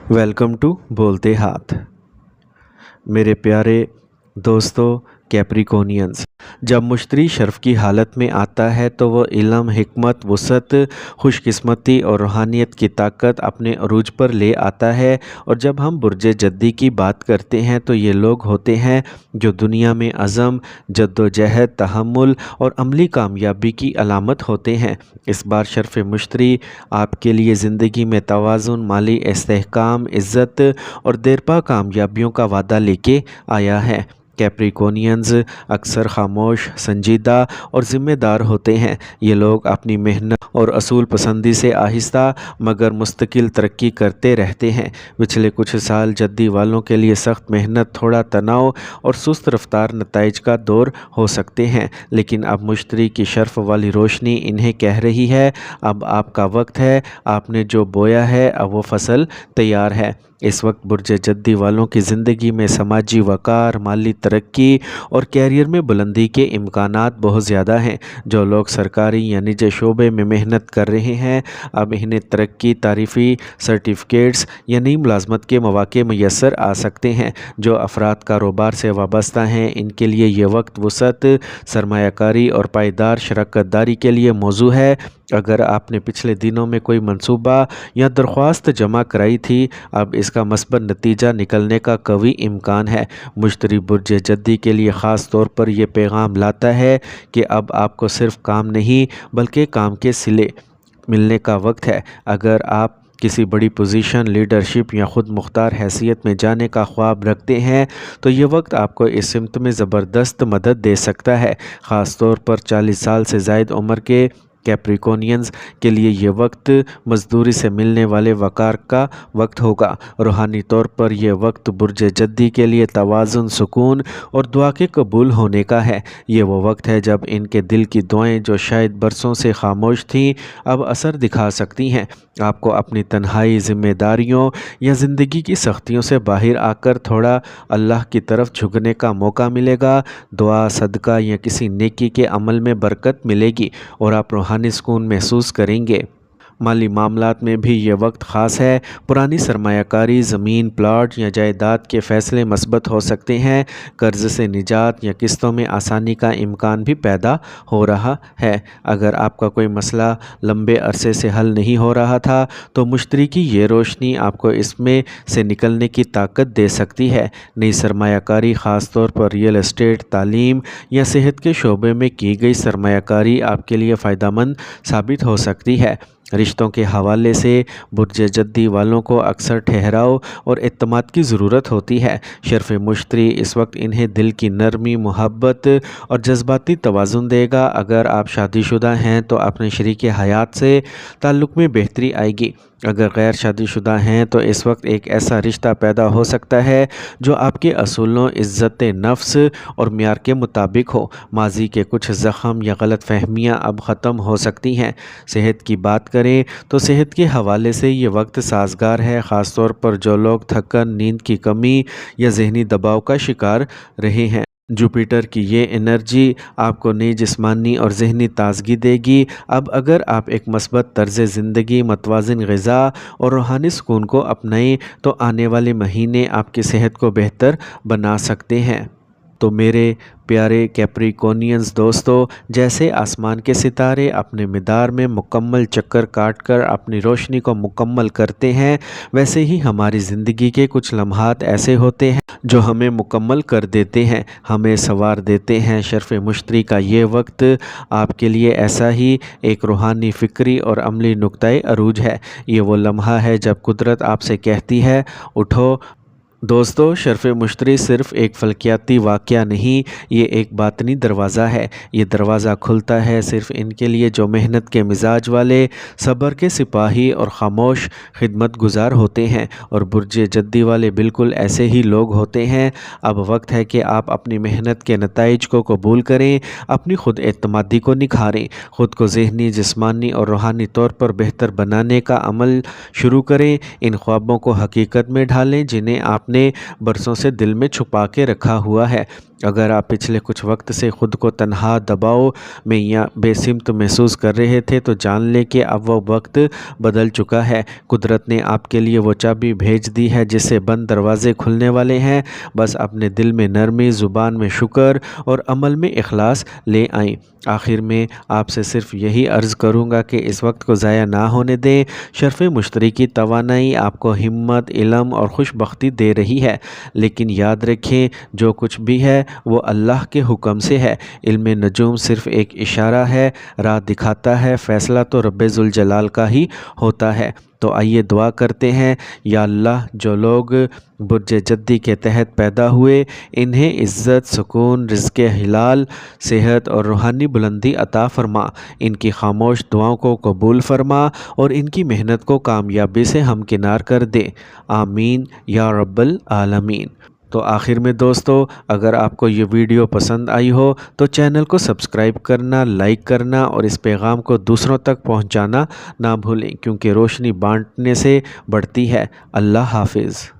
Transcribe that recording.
Welcome to बोलते हाथ। मेरे प्यारे दोस्तों कैप्रिकोनियंस, जब मुश्तरी शर्फ की हालत में आता है तो वो इल्म, हिकमत, वुसअत, खुशकिस्मती और रूहानियत की ताकत अपने अरूज पर ले आता है। और जब हम बुर्ज जद्दी की बात करते हैं तो ये लोग होते हैं जो दुनिया में अज़म, जद्दोजहद, तहम्मुल और अमली कामयाबी की अलामत होते हैं। इस बार शर्फ मुश्तरी आपके लिए ज़िंदगी में तवाज़ुन, माली इस्तेहकाम, इज़्ज़त और देरपा कामयाबियों का वादा लेके आया है। कैप्रिकोनियंस अक्सर खामोश, संजीदा और ज़िम्मेदार होते हैं। ये लोग अपनी मेहनत और असूल पसंदी से आहिस्ता मगर मुस्तकिल तरक्की करते रहते हैं। पिछले कुछ साल जद्दी वालों के लिए सख्त मेहनत, थोड़ा तनाव और सुस्त रफ्तार नताइज का दौर हो सकते हैं, लेकिन अब मुश्तरी की शर्फ वाली रोशनी इन्हें कह रही है, अब आपका वक्त है। आपने जो बोया है अब वो फसल तैयार है। इस वक्त बुर्ज जद्दी वालों की ज़िंदगी में समाजी वक़ार, माली तरक्की और कैरियर में बुलंदी के इम्कानात बहुत ज़्यादा हैं। जो लोग सरकारी या निजी शोबे में मेहनत कर रहे हैं, अब इन्हें तरक्की, तारीफ़ी सर्टिफिकेट्स या नई मुलाजमत के मौक़े मैसर आ सकते हैं। जो अफराद कारोबार से वाबस्ता हैं, इनके लिए ये वक्त वुसअत, सरमायाकारी और पायदार शराकत दारी के लिए मौजू है। अगर आपने पिछले दिनों में कोई मंसूबा या दरख्वास्त जमा कराई थी, अब इसका मस्बत नतीजा निकलने का कवी इम्कान है। मुश्तरी बुर्ज जद्दी के लिए ख़ास तौर पर यह पैगाम लाता है कि अब आपको सिर्फ काम नहीं बल्कि काम के सिले मिलने का वक्त है। अगर आप किसी बड़ी पोजीशन, लीडरशिप या ख़ुद मुख्तार हैसियत में जाने का ख्वाब रखते हैं तो ये वक्त आपको इस सिमत में ज़बरदस्त मदद दे सकता है। ख़ास तौर पर 40 साल से ज़ायद उम्र के कैप्रिकोनियंस के लिए ये वक्त मजदूरी से मिलने वाले वक़ार का वक्त होगा। रूहानी तौर पर यह वक्त बुर्ज जद्दी के लिए तवाज़ुन, सुकून और दुआ के कबूल होने का है। ये वो वक्त है जब इनके दिल की दुआएं जो शायद बरसों से खामोश थीं, अब असर दिखा सकती हैं। आपको अपनी तन्हाई, ज़िम्मेदारियों या ज़िंदगी की सख्तियों से बाहर आकर थोड़ा अल्लाह की तरफ झुकने का मौका मिलेगा। दुआ, सदका या किसी नेकी के अमल में बरकत मिलेगी और आप रूहानी सुकून महसूस करेंगे। माली मामलात में भी ये वक्त ख़ास है। पुरानी सरमायाकारी, ज़मीन, प्लाट या जायदाद के फ़ैसले मस्बत हो सकते हैं। कर्ज़ से निजात या किस्तों में आसानी का इम्कान भी पैदा हो रहा है। अगर आपका कोई मसला लंबे अरसे से हल नहीं हो रहा था तो मुश्तरी की ये रोशनी आपको इसमें से निकलने की ताकत दे सकती है। नई सरमायाकारी, ख़ास तौर पर रियल एस्टेट, तालीम या सेहत के शोबे में की गई सरमायाकारी आपके लिए फ़ायदेमंद साबित हो सकती है। रिश्तों के हवाले से बुर्ज जद्दी वालों को अक्सर ठहराव और एतमाद की ज़रूरत होती है। शर्फ मुश्तरी इस वक्त इन्हें दिल की नरमी, मोहब्बत और जज्बाती तवाज़ुन देगा। अगर आप शादीशुदा हैं तो अपने शरीक हयात से ताल्लुक़ में बेहतरी आएगी। अगर गैर शादीशुदा हैं तो इस वक्त एक ऐसा रिश्ता पैदा हो सकता है जो आपके असूलों, इज़्ज़त नफ्स और म्यार के मुताबिक हो। माजी के कुछ ज़ख़म या गलत फहमियाँ अब ख़त्म हो सकती हैं। सेहत की बात करें तो सेहत के हवाले से ये वक्त साजगार है, ख़ास तौर पर जो लोग थकन, नींद की कमी या जहनी दबाव का शिकार रहे हैं। जुपिटर की ये एनर्जी आपको नई जिस्मानी और जहनी ताजगी देगी। अब अगर आप एक मस्बत तर्ज़ ज़िंदगी, मतवाज़िन ग़िज़ा और रूहानी सुकून को अपनाएं तो आने वाले महीने आपकी सेहत को बेहतर बना सकते हैं। तो मेरे प्यारे कैप्रिकोनियंस दोस्तों, जैसे आसमान के सितारे अपने मिदार में मुकम्मल चक्कर काट कर अपनी रोशनी को मुकम्मल करते हैं, वैसे ही हमारी ज़िंदगी के कुछ लम्हात ऐसे होते हैं जो हमें मुकम्मल कर देते हैं, हमें सवार देते हैं। शर्फ मुश्तरी का ये वक्त आपके लिए ऐसा ही एक रूहानी, फ़िक्री और अमली नुक्ताए अरूज है। ये वो लम्हा है जब कुदरत आपसे कहती है, उठो। दोस्तों, शर्फ मुश्तरी सिर्फ़ एक फ़ल्कियाती वाक़या नहीं, ये एक बातनी दरवाज़ा है। ये दरवाज़ा खुलता है सिर्फ़ इनके लिए जो मेहनत के मिजाज वाले, सब्र के सिपाही और ख़ामोश खिदमत गुज़ार होते हैं। और बुर्ज जद्दी वाले बिल्कुल ऐसे ही लोग होते हैं। अब वक्त है कि आप अपनी मेहनत के नताइज को कबूल करें, अपनी खुद एतमादी को निखारें, ख़ुद को ज़हनी, जिस्मानी और रूहानी तौर पर बेहतर बनाने का अमल शुरू करें। इन ख्वाबों को हकीकत में ढालें जिन्हें आपने نے برسوں سے دل میں چھپا کے رکھا ہوا ہے۔ اگر آپ پچھلے کچھ وقت سے خود کو تنہا، دباؤ میں یا بے سمت محسوس کر رہے تھے تو جان لیں کہ اب وہ وقت بدل چکا ہے۔ قدرت نے آپ کے لیے وہ چابی بھیج دی ہے جس سے بند دروازے کھلنے والے ہیں۔ بس اپنے دل میں نرمی، زبان میں شکر اور عمل میں اخلاص لے آئیں۔ آخر میں آپ سے صرف یہی عرض کروں گا کہ اس وقت کو ضائع نہ ہونے دیں۔ شرف مشتری کی توانائی آپ کو ہمت، علم اور خوش بختی دے رہی ہے، لیکن یاد رکھیں جو کچھ بھی ہے وہ اللہ کے حکم سے ہے۔ علم نجوم صرف ایک اشارہ ہے، راہ دکھاتا ہے، فیصلہ تو رب ذوالجلال کا ہی ہوتا ہے۔ تو آئیے دعا کرتے ہیں، یا اللہ جو لوگ برج جدی کے تحت پیدا ہوئے انہیں عزت، سکون، رزق حلال، صحت اور روحانی بلندی عطا فرما۔ ان کی خاموش دعاؤں کو قبول فرما اور ان کی محنت کو کامیابی سے ہمکنار کر دے۔ آمین یا رب العالمین۔ تو آخر میں دوستو، اگر آپ کو یہ ویڈیو پسند آئی ہو تو چینل کو سبسکرائب کرنا، لائک کرنا اور اس پیغام کو دوسروں تک پہنچانا نہ بھولیں، کیونکہ روشنی بانٹنے سے بڑھتی ہے۔ اللہ حافظ۔